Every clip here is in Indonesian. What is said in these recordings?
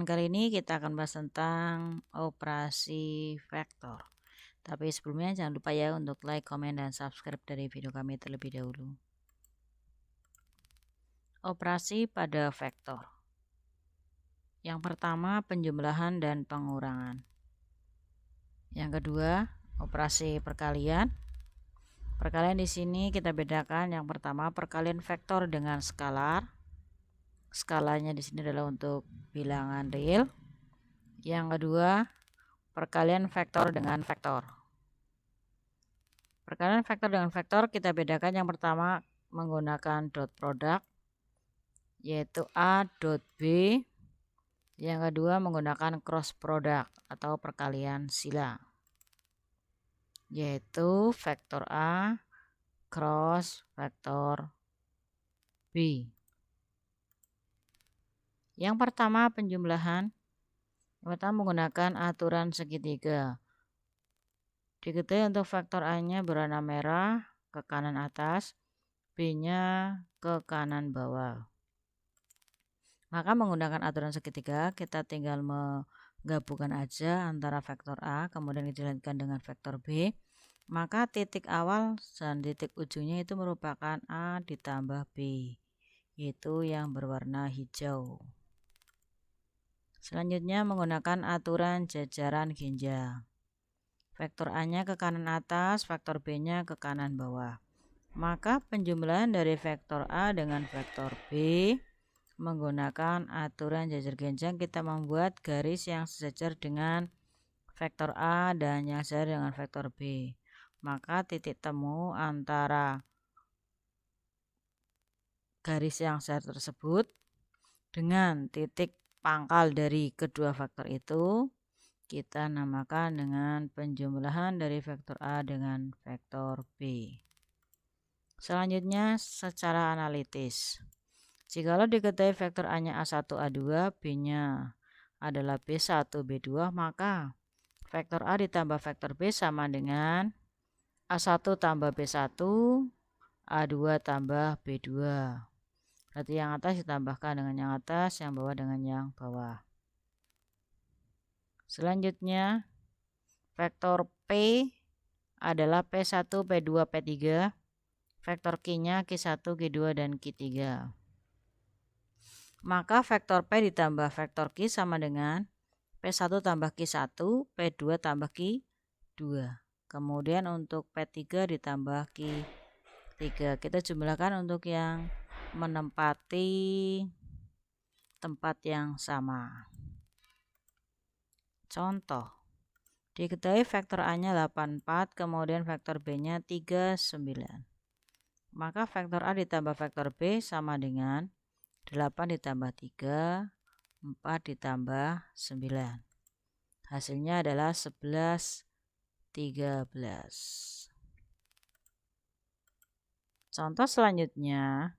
kali ini kita akan bahas tentang operasi vektor. Tapi sebelumnya jangan lupa ya untuk like, komen, dan subscribe dari video kami terlebih dahulu. Operasi pada vektor. Yang pertama, penjumlahan dan pengurangan. Yang kedua, operasi perkalian. Perkalian di sini kita bedakan. Yang pertama, perkalian vektor dengan skalar. Skalanya di sini adalah untuk bilangan real. Yang kedua, perkalian vektor dengan vektor. Perkalian vektor dengan vektor kita bedakan. Yang pertama menggunakan dot product, yaitu A dot B. Yang kedua menggunakan cross product atau perkalian sila, yaitu vektor A cross vektor B. Yang pertama penjumlahan. Yang pertama menggunakan aturan segitiga. Diketahui untuk vektor A-nya berwarna merah ke kanan atas, B-nya ke kanan bawah. Maka menggunakan aturan segitiga kita tinggal menggabungkan aja antara vektor A kemudian dijalankan dengan vektor B. Maka titik awal dan titik ujungnya itu merupakan A ditambah B, yaitu yang berwarna hijau. Selanjutnya menggunakan aturan jajaran ginjal. Vektor A-nya ke kanan atas, vektor B-nya ke kanan bawah. Maka penjumlahan dari vektor A dengan vektor B menggunakan aturan jajar genjang, kita membuat garis yang sejajar dengan vektor A dan yang sejajar dengan vektor B. Maka titik temu antara garis yang sejajar tersebut dengan titik pangkal dari kedua vektor itu kita namakan dengan penjumlahan dari vektor A dengan vektor B. Selanjutnya secara analitis. Jikalau diketahui vektor A-nya A1, A2, B-nya adalah B1, B2, maka vektor A ditambah vektor B sama dengan A1 tambah B1, A2 tambah B2. Berarti yang atas ditambahkan dengan yang atas, yang bawah dengan yang bawah. Selanjutnya, vektor P adalah P1, P2, P3. Vektor Q-nya Q1, Q2, dan Q3. Maka vektor P ditambah vektor Q sama dengan P1 tambah Q1, P2 tambah Q2. Kemudian untuk P3 ditambah Q3. Kita jumlahkan untuk yang menempati tempat yang sama. Contoh, diketahui vektor A-nya 84, kemudian vektor B-nya 39. Maka vektor A ditambah vektor B sama dengan 8 ditambah 3, 4 ditambah 9. Hasilnya adalah 11, 13. Contoh selanjutnya,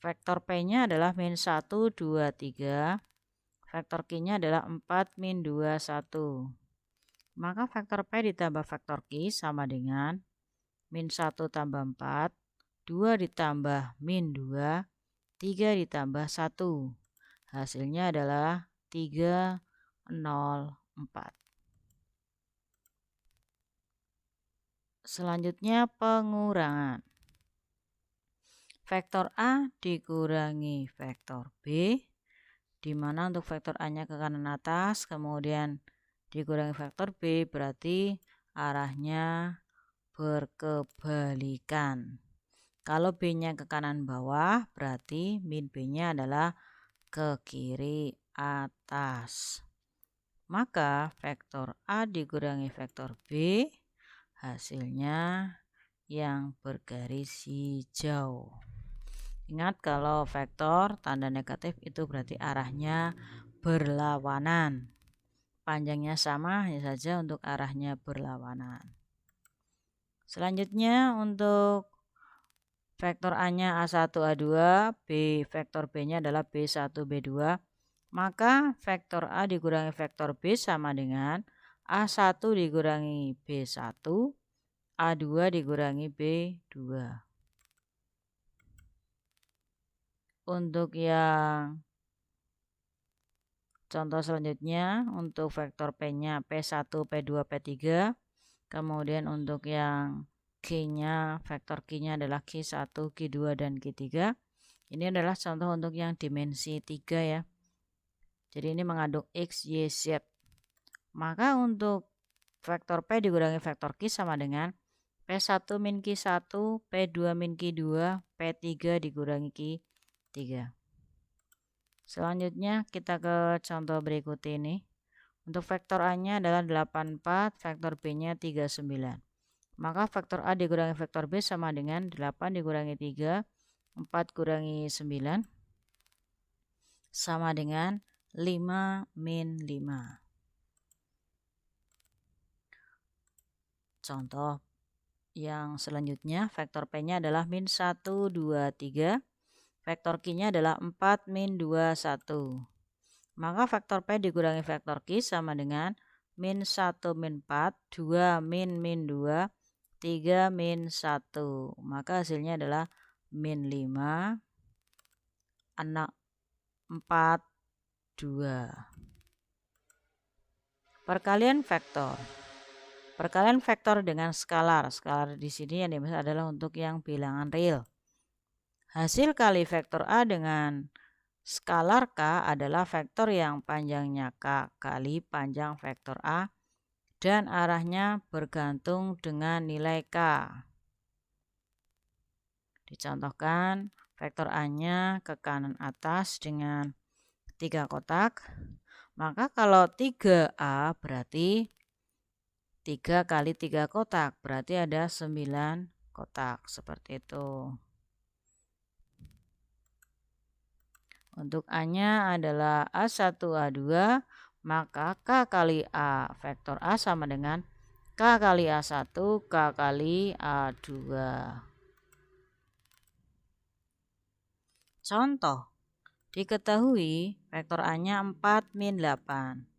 vektor P-nya adalah min 1, 2, 3. Vektor Q-nya adalah 4, min 2, 1. Maka vektor P ditambah vektor Q sama dengan min 1 tambah 4, 2 ditambah min 2, 3 ditambah 1. Hasilnya adalah 3, 0, 4. Selanjutnya pengurangan. Vektor A dikurangi vektor B, di mana untuk vektor A-nya ke kanan atas, kemudian dikurangi vektor B, berarti arahnya berkebalikan. Kalau B-nya ke kanan bawah, berarti min B-nya adalah ke kiri atas. Maka vektor A dikurangi vektor B, hasilnya yang bergaris hijau. Ingat kalau vektor tanda negatif itu berarti arahnya berlawanan. Panjangnya sama, hanya saja untuk arahnya berlawanan. Selanjutnya untuk vektor A-nya A1, A2, B vektor B-nya adalah B1, B2. Maka vektor A dikurangi vektor B sama dengan A1 dikurangi B1, A2 dikurangi B2. Untuk yang Contoh selanjutnya untuk vektor P-nya P1, P2, P3. Kemudian untuk yang Q-nya, vektor Q-nya adalah Q1, Q2, dan Q3. Ini adalah contoh untuk yang dimensi 3 ya. Jadi ini mengandung X, Y, Z. Maka untuk vektor P dikurangi vektor Q sama dengan P1 min Q1, P2 min Q2, P3 dikurangi Q3. Selanjutnya kita ke contoh berikut ini. Untuk vektor A-nya adalah 84, vektor B-nya 39. Maka vektor A dikurangi vektor B sama dengan 8 dikurangi 3, 4 kurangi 9, sama dengan 5 min 5. Contoh yang selanjutnya, vektor P-nya adalah min 1, 2, 3. Vektor Q-nya adalah 4 min 2, 1. Maka vektor P dikurangi vektor Q sama dengan min 1 min 4, 2 min 2, 3 min 1. Maka hasilnya adalah min 5, 4, 2. Perkalian vektor. Perkalian vektor dengan skalar. Skalar di sini yang dimaksud adalah untuk yang bilangan real. Hasil kali vektor A dengan skalar K adalah vektor yang panjangnya K kali panjang vektor A dan arahnya bergantung dengan nilai K. Dicontohkan vektor A-nya ke kanan atas dengan 3 kotak. Maka kalau 3A berarti 3 kali 3 kotak, berarti ada 9 kotak, seperti itu. Untuk A-nya adalah A1, A2, maka K kali A vektor A sama dengan K kali A1, K kali A2. Contoh, diketahui vektor A-nya 4 min 8.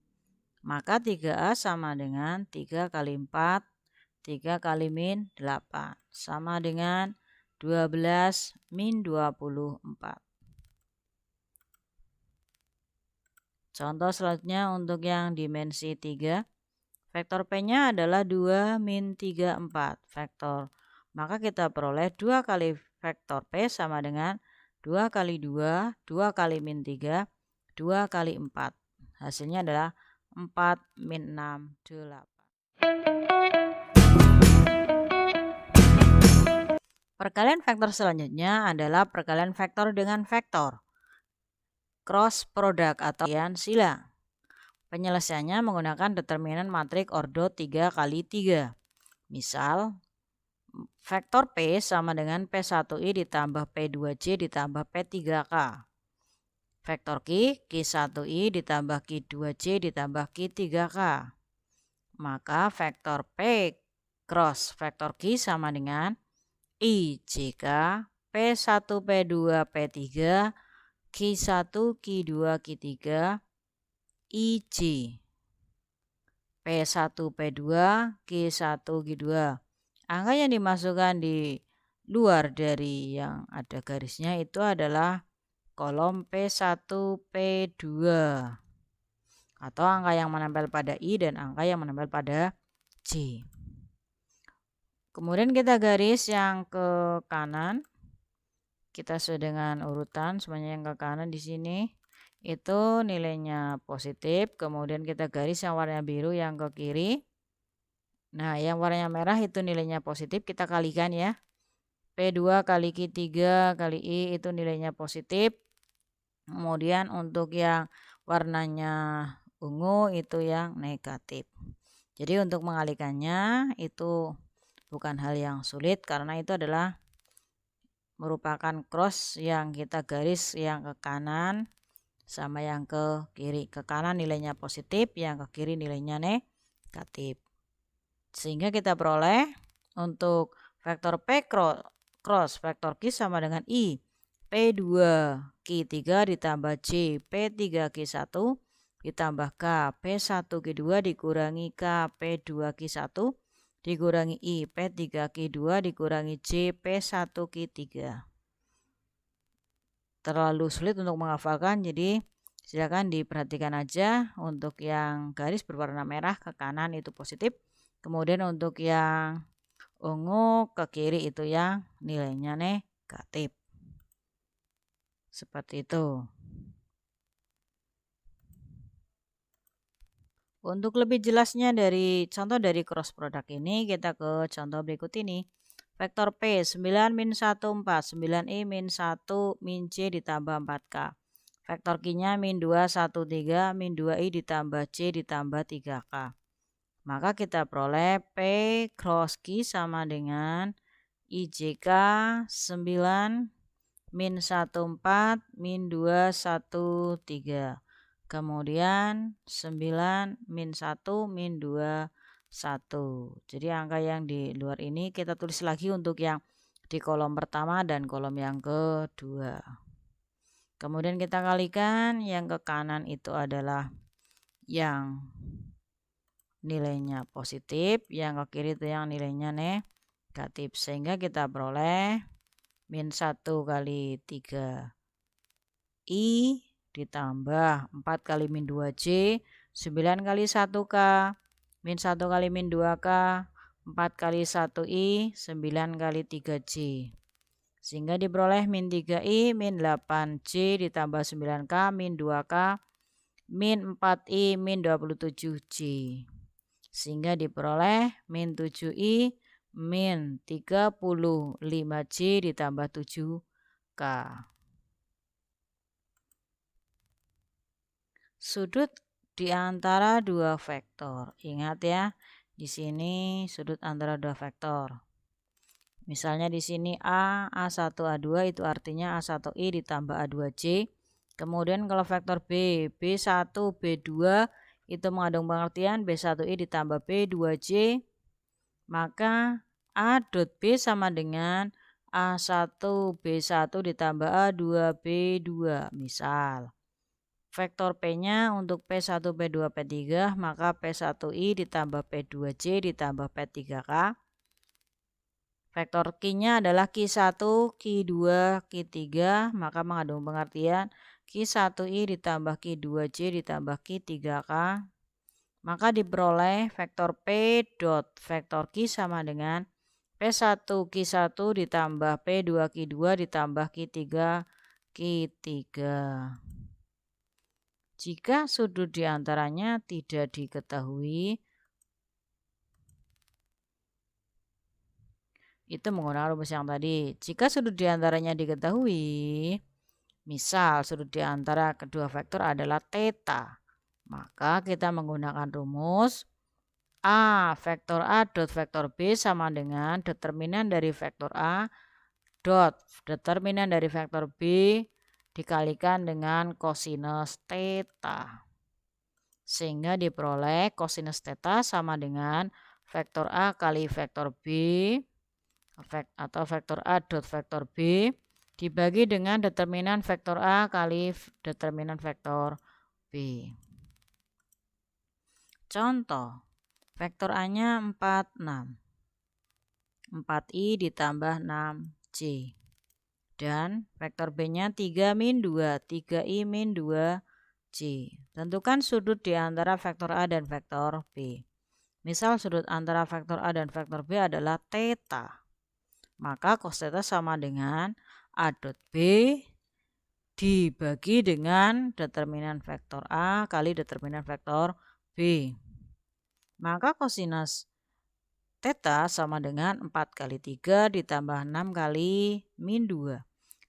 Maka 3A sama dengan 3 kali 4, 3 kali min 8. Sama dengan 12 min 24. Contoh selanjutnya untuk yang dimensi 3. Vektor P-nya adalah 2 min 3, 4. Vektor. Maka kita peroleh 2 kali vektor P sama dengan 2 kali 2, 2 kali min 3, 2 kali 4. Hasilnya adalah 4 min 6, 8. Perkalian vektor selanjutnya adalah perkalian vektor dengan vektor. Cross product atau perkalian silang. Penyelesaiannya menggunakan determinan matrik ordo 3 kali 3. Misal, vektor P sama dengan P1I ditambah P2J ditambah P3K. Vektor Q, Q1I ditambah Q2J ditambah Q3K. Maka vektor P cross vektor Q sama dengan I JK P1 P2 P3 Q1 Q2 Q3 IJ P1 P2 Q1 Q2. Angka yang dimasukkan di luar dari yang ada garisnya itu adalah kolom P1 P2 atau angka yang menempel pada I dan angka yang menempel pada J. Kemudian kita garis yang ke kanan. Kita sesuai dengan urutan, semuanya yang ke kanan di sini itu nilainya positif. Kemudian kita garis yang warna biru yang ke kiri. Nah, yang warnanya merah itu nilainya positif, kita kalikan ya. P2 kali Q3 kali I itu nilainya positif. Kemudian untuk yang warnanya ungu itu yang negatif. Jadi untuk mengalikannya itu bukan hal yang sulit karena itu adalah merupakan cross yang kita garis yang ke kanan sama yang ke kiri. Ke kanan nilainya positif, yang ke kiri nilainya negatif. Sehingga kita peroleh untuk vektor P cross vektor Q sama dengan I P2 Q3 ditambah J P3 Q1 ditambah K P1 Q2 dikurangi K P2 Q1 dikurangi I P3 Q2 dikurangi J P1 Q3. Terlalu sulit untuk menghafalkan, jadi Silakan diperhatikan aja untuk yang garis berwarna merah ke kanan itu positif. Kemudian untuk yang ungu ke kiri itu yang nilainya negatif. Seperti itu. Untuk lebih jelasnya dari contoh dari cross product ini, kita ke contoh berikut ini. Vektor P 9 min 1 4, 9i min 1 min C ditambah 4K. Vektor Q-nya min 2 1 3 min 2i ditambah C ditambah 3K. Maka kita peroleh P cross Q sama dengan IJK 9 min 1 4 min 2 1 3. Kemudian 9 min 1 min 2 1. Jadi angka yang di luar ini kita tulis lagi untuk yang di kolom pertama dan kolom yang kedua. Kemudian kita kalikan, yang ke kanan itu adalah yang nilainya positif, yang ke kiri itu yang nilainya negatif. Sehingga kita peroleh min 1 kali 3i ditambah 4 kali min 2c, 9 kali 1k, min 1 kali min 2k, 4 kali 1i, 9 kali 3c. Sehingga diperoleh min 3i, min 8c ditambah 9k, min 2k, min 4i, min 27c. Sehingga diperoleh min 7i, min 35c ditambah 7k. Sudut di antara dua vektor. Ingat ya, di sini sudut antara dua vektor. Misalnya di sini A1, A2 itu artinya A1i ditambah A2c. Kemudian kalau vektor B, B1, B2 itu mengandung pengertian B1i ditambah B2c. Maka A dot B sama dengan A1 B1 ditambah A2 B2. Misal vektor P-nya untuk P1, P2, P3, maka P1i ditambah P2c ditambah P3k. Vektor Q-nya adalah Q1, Q2, Q3, maka mengandung pengertian Q1i ditambah Q2c ditambah Q3k. Maka diperoleh vektor P dot vektor Q sama dengan P1 Q1 ditambah P2 Q2 ditambah Q3 Q3. Jika sudut diantaranya tidak diketahui, itu menggunakan rumus yang tadi. Jika sudut diantaranya diketahui, misal sudut diantara kedua vektor adalah theta, maka kita menggunakan rumus A vektor A dot vektor B sama dengan determinan dari vektor A dot determinan dari vektor B dikalikan dengan kosinus theta. Sehingga diperoleh kosinus theta sama dengan vektor A kali vektor B atau vektor A dot vektor B dibagi dengan determinan vektor A kali determinan vektor B. Contoh, vektor A-nya 4, 6. 4i ditambah 6c. Dan vektor B-nya 3 min 2, 3i min 2c. Tentukan sudut di antara vektor A dan vektor B. Misal sudut antara vektor A dan vektor B adalah theta. Maka cos theta sama dengan A dot B dibagi dengan determinan vektor A kali determinan vektor B. Maka kosinus theta sama dengan 4 kali 3 ditambah 6 kali min 2.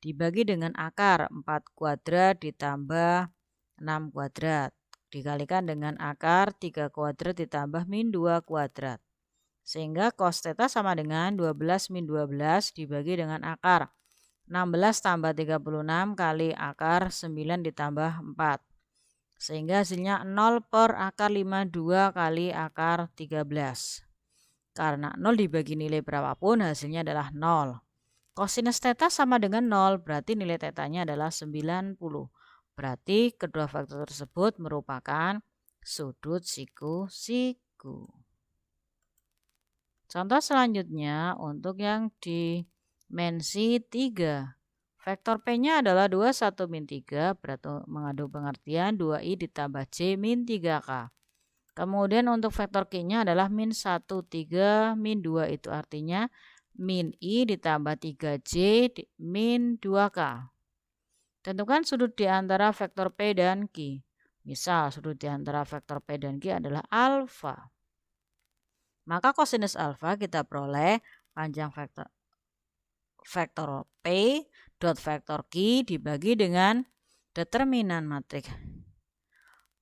Dibagi dengan akar 4 kuadrat ditambah 6 kuadrat. Dikalikan dengan akar 3 kuadrat ditambah min 2 kuadrat. Sehingga cos theta sama dengan 12 min 12 dibagi dengan akar 16 tambah 36 kali akar 9 ditambah 4. Sehingga hasilnya 0 per akar 52 kali akar 13. Karena 0 dibagi nilai berapapun hasilnya adalah 0. Kosinus theta sama dengan 0, berarti nilai tetanya adalah 90. Berarti kedua vektor tersebut merupakan sudut siku-siku. Contoh selanjutnya untuk yang dimensi 3. Vektor P-nya adalah 21 min 3, berarti mengandung pengertian 2i ditambah C min 3K. Kemudian untuk vektor Q-nya adalah min 1, 3, min 2, itu artinya min I ditambah 3J min 2K. Tentukan sudut di antara vektor P dan Q. Misal sudut di antara vektor P dan Q adalah alfa. Maka kosinus alfa kita peroleh panjang vektor P dot vektor Q dibagi dengan determinan matriks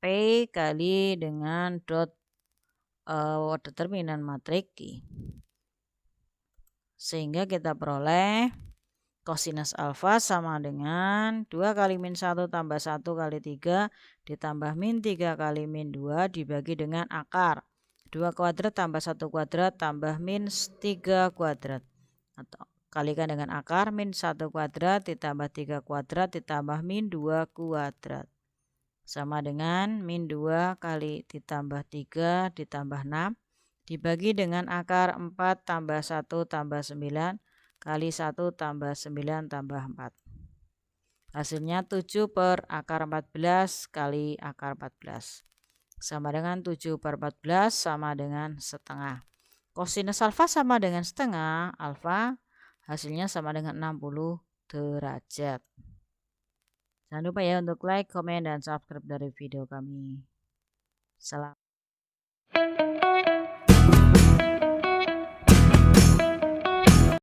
P kali dengan dot determinan matriks Q. Sehingga kita peroleh kosinus alfa sama dengan 2 kali min 1 tambah 1 kali 3 ditambah min 3 kali min 2 dibagi dengan akar 2 kuadrat tambah 1 kuadrat tambah min 3 kuadrat. Atau kalikan dengan akar min 1 kuadrat ditambah 3 kuadrat ditambah min 2 kuadrat. Sama dengan min 2 kali ditambah 3 ditambah 6 dibagi dengan akar 4 tambah 1 tambah 9 kali 1 tambah 9 tambah 4. Hasilnya 7 per akar 14 kali akar 14. Sama dengan 7 per 14 sama dengan setengah. Kosinus alfa sama dengan setengah. Alfa hasilnya sama dengan 60 derajat. Jangan lupa ya untuk like, komen, dan subscribe dari video kami. Salam.